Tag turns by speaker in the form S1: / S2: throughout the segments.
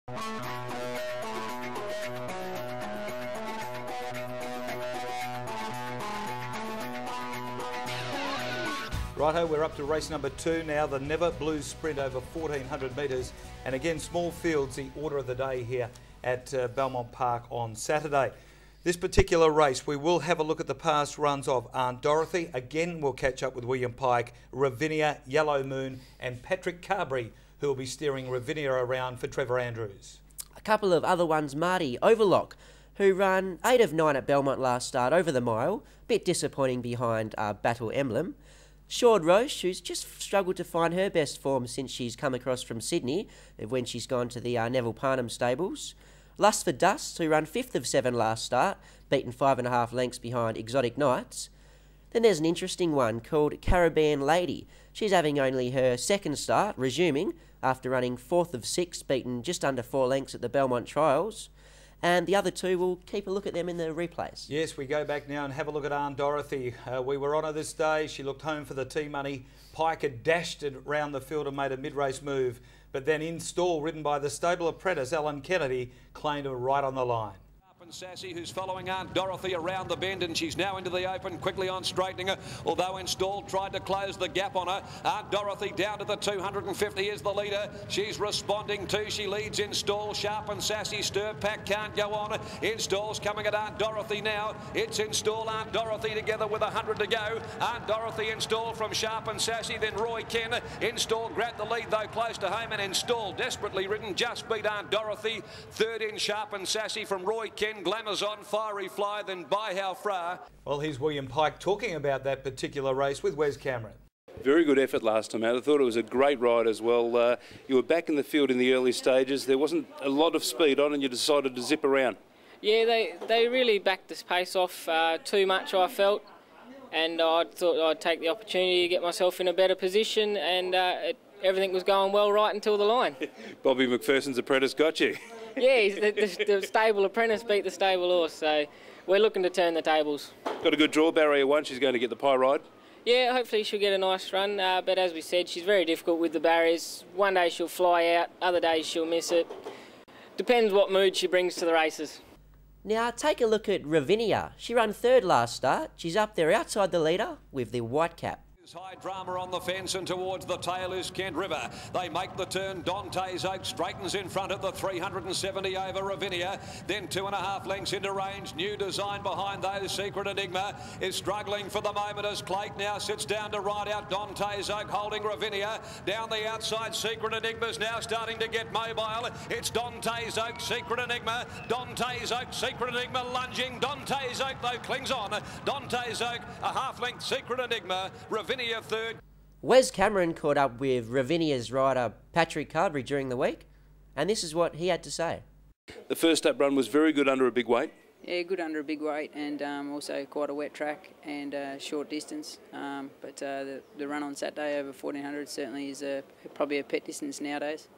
S1: Righto, we're up to race number 2 now, the Never Blues Sprint over 1400 metres. And again, small fields, the order of the day here at Belmont Park on Saturday. This particular race, we will have a look at the past runs of Aunt Dorothy. Again, we'll catch up with William Pike, Ravinia, Yellow Moon and Patrick Carberry, who will be steering Ravinia around for Trevor Andrews.
S2: A couple of other ones, Marty Overlock, who ran 8 of 9 at Belmont last start over the mile. Bit disappointing behind Battle Emblem. Shord Roche, who's just struggled to find her best form since she's come across from Sydney, when she's gone to the Neville Parnham stables. Lust for Dust, who ran 5th of 7 last start, beaten 5.5 lengths behind Exotic Knights. Then there's an interesting one called Caribbean Lady. She's having only her second start, resuming, after running 4th of 6, beaten just under 4 lengths at the Belmont Trials. And the other two, we'll keep a look at them in the replays.
S1: Yes, we go back now and have a look at Aunt Dorothy. We were on her this day. She looked home for the T-Money. Pike had dashed it around the field and made a mid-race move, but then in stall, ridden by the stable apprentice, Alan Kennedy, claimed her right on the line.
S3: Sassy, who's following Aunt Dorothy around the bend, and she's now into the open, quickly on straightening her, although installed tried to close the gap on her. Aunt Dorothy down to the 250 is the leader. She's responding too. She leads in stall. Sharp and Sassy, Stir Pack can't go on. Installs coming at Aunt Dorothy now. It's install Aunt Dorothy together with 100 to go. Aunt Dorothy installed from Sharp and Sassy, then Roy Ken. Install grabbed the lead though close to home, and install desperately ridden just beat Aunt Dorothy. Third in Sharp and Sassy from Roy Ken. Glamour's on, Fiery Fly, then By How Fra.
S1: Well, here's William Pike talking about that particular race with Wes Cameron.
S4: Very good effort last time out. I thought it was a great ride as well. You were back in the field in the early stages. There wasn't a lot of speed on and you decided to zip around. Yeah,
S5: they really backed this pace off too much, I felt. And I thought I'd take the opportunity to get myself in a better position, and everything was going well right until the line.
S4: Bobby McPherson's apprentice got you.
S5: Yeah, the stable apprentice beat the stable horse, so we're looking to turn the tables.
S4: Got a good draw, barrier 1. She's going to get the pie ride.
S5: Yeah, hopefully she'll get a nice run, but as we said, she's very difficult with the barriers. One day she'll fly out, other days she'll miss it. Depends what mood she brings to the races.
S2: Now take a look at Ravinia. She ran 3rd last start. She's up there outside the leader with the white cap.
S3: High drama on the fence, and towards the tail is Kent River. They make the turn. Dante's Oak straightens in front at the 370 over Ravinia. Then 2.5 lengths into range. New Design behind those. Secret Enigma is struggling for the moment as Clayton now sits down to ride out Dante's Oak, holding Ravinia. Down the outside, Secret Enigma's now starting to get mobile. It's Dante's Oak, Secret Enigma. Dante's Oak, Secret Enigma lunging. Dante's Oak though clings on. Dante's Oak, a half length, Secret Enigma. Ravinia third.
S2: Wes Cameron caught up with Ravinia's rider Patrick Carberry during the week, and this is what he had to say.
S4: The first up run was very good under a big weight.
S6: Yeah, good under a big weight, and also quite a wet track and short distance. But the run on Saturday over 1400 certainly is probably a pet distance nowadays.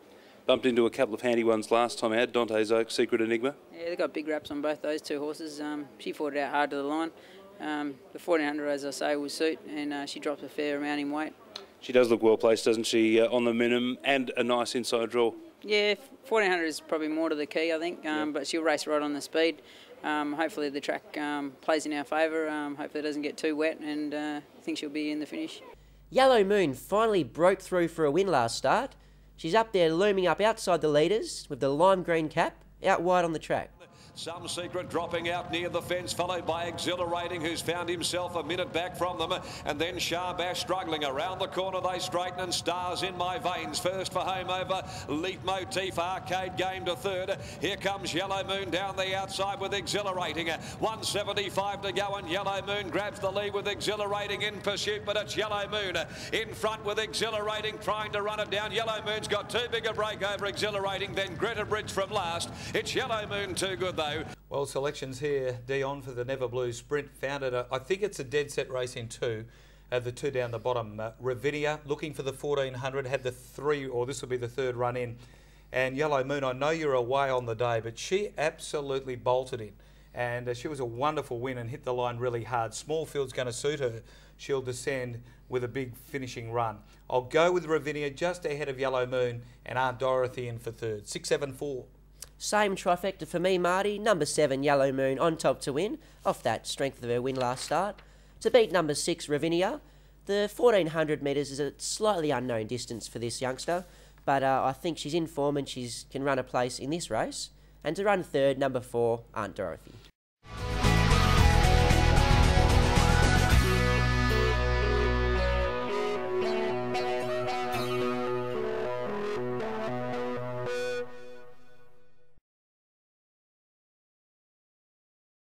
S4: Bumped into a couple of handy ones last time out, Dante's Oak, Secret Enigma.
S6: Yeah, they got big wraps on both those two horses. She fought it out hard to the line. The 1400, as I say, will suit, and she drops a fair amount in weight.
S4: She does look well placed, doesn't she, on the minimum, and a nice inside draw.
S6: Yeah, 1400 is probably more to the key, I think, but she'll race right on the speed. Hopefully the track plays in our favour. Hopefully it doesn't get too wet, and I think she'll be in the finish.
S2: Yellow Moon finally broke through for a win last start. She's up there looming up outside the leaders with the lime green cap, out wide on the track.
S3: Some Secret dropping out near the fence, followed by Exhilarating, who's found himself a minute back from them. And then Sharbash struggling around the corner. They straighten, and Stars in My Veins first for home over Leitmotif. Arcade Game to third. Here comes Yellow Moon down the outside with Exhilarating. 175 to go, and Yellow Moon grabs the lead with Exhilarating in pursuit, but it's Yellow Moon in front with Exhilarating trying to run it down. Yellow Moon's got too big a break over Exhilarating, then Greta Bridge from last. It's Yellow Moon too good though.
S1: Well, selections here, Dion, for the Never Blues Sprint. Found it, I think it's a dead set race in 2. The 2 down the bottom. Ravinia looking for the 1400, had the 3, or this will be the 3rd run in. And Yellow Moon, I know you're away on the day, but she absolutely bolted in. And she was a wonderful win and hit the line really hard. Small field's going to suit her. She'll descend with a big finishing run. I'll go with Ravinia just ahead of Yellow Moon and Aunt Dorothy in for 3rd. 674.
S2: Same trifecta for me, Marty. Number 7, Yellow Moon, on top to win, off that strength of her win last start. To beat number 6, Ravinia. The 1400 metres is a slightly unknown distance for this youngster, but I think she's in form and she can run a place in this race. And to run third, number 4, Aunt Dorothy.